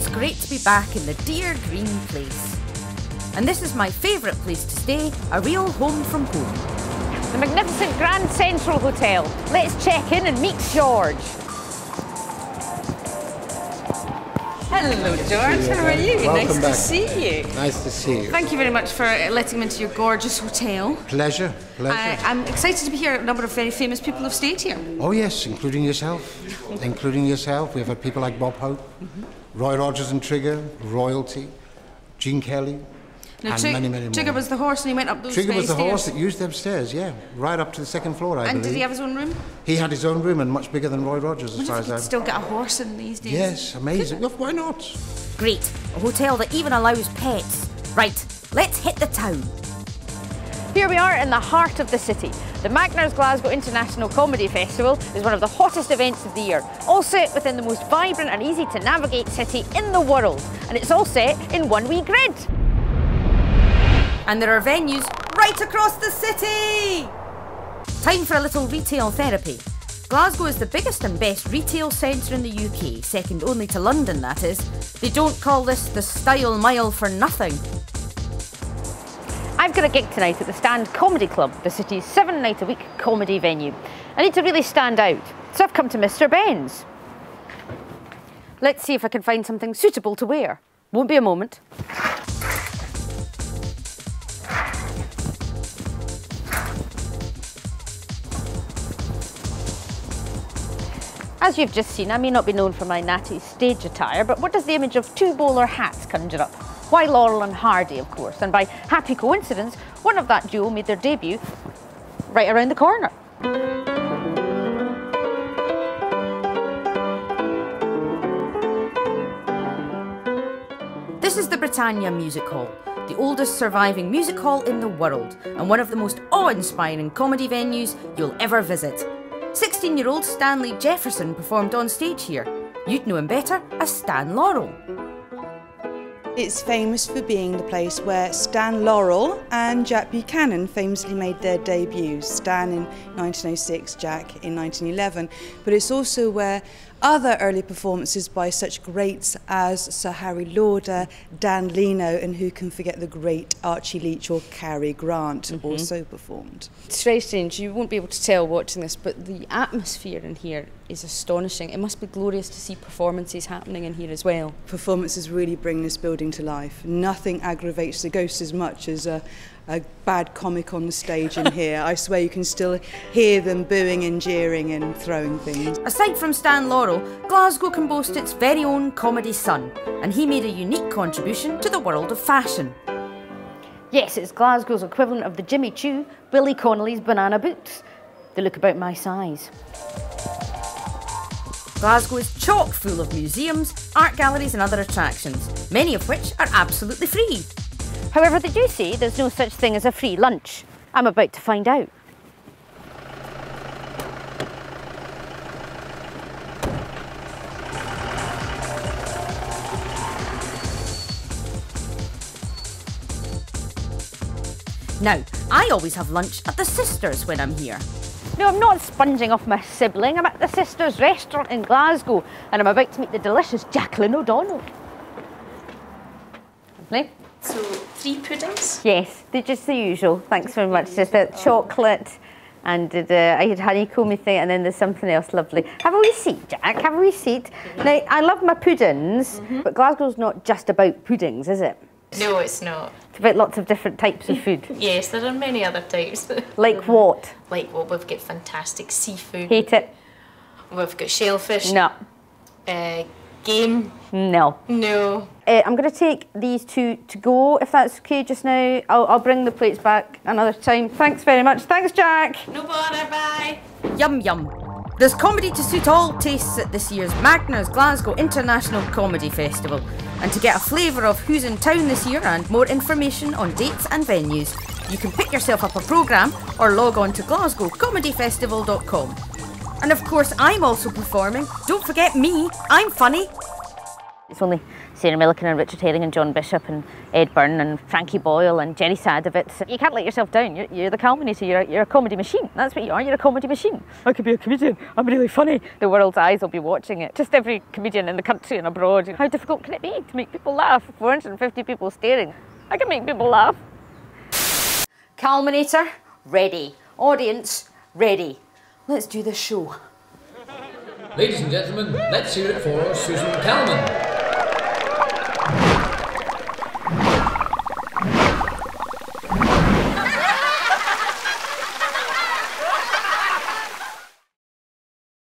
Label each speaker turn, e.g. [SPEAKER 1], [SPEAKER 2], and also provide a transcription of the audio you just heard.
[SPEAKER 1] it's great to be back in the dear green place. And this is my favourite place to stay, a real home from home.
[SPEAKER 2] The magnificent Grand Central Hotel. Let's check in and meet George.
[SPEAKER 3] Hello, George. How are you?
[SPEAKER 4] Welcome
[SPEAKER 3] nice
[SPEAKER 4] back.
[SPEAKER 3] to see you.
[SPEAKER 4] Nice to see you.
[SPEAKER 3] Thank you very much for letting me into your gorgeous hotel.
[SPEAKER 4] Pleasure, pleasure.
[SPEAKER 3] I'm excited to be here. A number of very famous people have stayed here.
[SPEAKER 4] Oh yes, including yourself. Including yourself. We've had people like Bob Hope, Roy Rogers and Trigger, Royalty, Gene Kelly,
[SPEAKER 3] Now,
[SPEAKER 4] and many, many more.
[SPEAKER 3] Trigger was the horse and he went up those
[SPEAKER 4] Trigger was the
[SPEAKER 3] stairs.
[SPEAKER 4] horse that used them stairs, yeah. Right up to the second floor, I believe.
[SPEAKER 3] And did he have his own room?
[SPEAKER 4] He had his own room and much bigger than Roy Rogers, as far as
[SPEAKER 3] I
[SPEAKER 4] I...
[SPEAKER 3] still get a horse in these days.
[SPEAKER 4] Yes, amazing. Why not?
[SPEAKER 1] Great, a hotel that even allows pets. Right, let's hit the town.
[SPEAKER 2] Here we are in the heart of the city. The Magners Glasgow International Comedy Festival is one of the hottest events of the year, all set within the most vibrant and easy to navigate city in the world. And it's all set in one wee grid.
[SPEAKER 1] And there are venues right across the city! Time for a little retail therapy. Glasgow is the biggest and best retail centre in the UK, second only to London, that is. They don't call this the Style Mile for nothing.
[SPEAKER 2] I've got a gig tonight at the Stand Comedy Club, the city's 7-night-a-week comedy venue. I need to really stand out, so I've come to Mr. Ben's. Let's see if I can find something suitable to wear. Won't be a moment. As you've just seen, I may not be known for my natty stage attire, but what does the image of two bowler hats conjure up? Why, Laurel and Hardy, of course, and by happy coincidence, one of that duo made their debut right around the corner.
[SPEAKER 1] This is the Britannia Music Hall, the oldest surviving music hall in the world, and one of the most awe-inspiring comedy venues you'll ever visit. 16-year-old Stanley Jefferson performed on stage here. You'd know him better as Stan Laurel.
[SPEAKER 5] It's famous for being the place where Stan Laurel and Jack Buchanan famously made their debuts. Stan in 1906, Jack in 1911. But it's also where other early performances by such greats as Sir Harry Lauder, Dan Leno, and who can forget the great Archie Leach or Cary Grant also performed.
[SPEAKER 3] It's very strange. You won't be able to tell watching this, but the atmosphere in here is astonishing. It must be glorious to see performances happening in here as well.
[SPEAKER 5] Performances really bring this building to life. Nothing aggravates the ghost as much as a bad comic on the stage in here. I swear you can still hear them booing and jeering and throwing things.
[SPEAKER 1] Aside from Stan Laurel, Glasgow can boast its very own comedy sun, and he made a unique contribution to the world of fashion.
[SPEAKER 2] Yes, it's Glasgow's equivalent of the Jimmy Choo, Billy Connolly's banana boots. They look about my size.
[SPEAKER 1] Glasgow is chock full of museums, art galleries and other attractions, many of which are absolutely free.
[SPEAKER 2] However, they do say there's no such thing as a free lunch. I'm about to find out.
[SPEAKER 1] Now, I always have lunch at the Sisters when I'm here.
[SPEAKER 2] No, I'm not sponging off my sibling. I'm at the Sisters restaurant in Glasgow and I'm about to meet the delicious Jacqueline O'Donnell. Lovely.
[SPEAKER 6] So, 3 puddings?
[SPEAKER 2] Yes, they're just the usual. Thanks very much. Just a chocolate and I had honeycomb thing and then there's something else lovely. Have a wee seat, Jack, have a wee seat. Now, I love my puddings, but Glasgow's not just about puddings, is it?
[SPEAKER 6] No, it's not.
[SPEAKER 2] It's about lots of different types of food.
[SPEAKER 6] Yes, there are many other types.
[SPEAKER 2] Like what?
[SPEAKER 6] Like, well, we've got fantastic seafood.
[SPEAKER 2] Hate it.
[SPEAKER 6] We've got shellfish.
[SPEAKER 2] No.
[SPEAKER 6] Game.
[SPEAKER 2] No.
[SPEAKER 6] No.
[SPEAKER 2] I'm going to take these two to go, if that's okay just now. I'll bring the plates back another time. Thanks very much. Thanks, Jack.
[SPEAKER 6] No bother, bye.
[SPEAKER 1] Yum yum. There's comedy to suit all tastes at this year's Magners Glasgow International Comedy Festival. And to get a flavour of who's in town this year and more information on dates and venues, you can pick yourself up a programme or log on to glasgowcomedyfestival.com. And of course, I'm also performing. Don't forget me, I'm funny.
[SPEAKER 2] It's only Sarah Millican and Richard Herring and John Bishop and Ed Byrne and Frankie Boyle and Jerry Sadowitz. You can't let yourself down. You're the Calmanator. You're a comedy machine. That's what you are. You're a comedy machine. I could be a comedian. I'm really funny. The world's eyes will be watching it. Just every comedian in the country and abroad. How difficult can it be to make people laugh? 450 people staring. I can make people laugh.
[SPEAKER 1] Calmanator, ready. Audience, ready. Let's do this show.
[SPEAKER 7] Ladies and gentlemen, let's hear it for Susan Calman.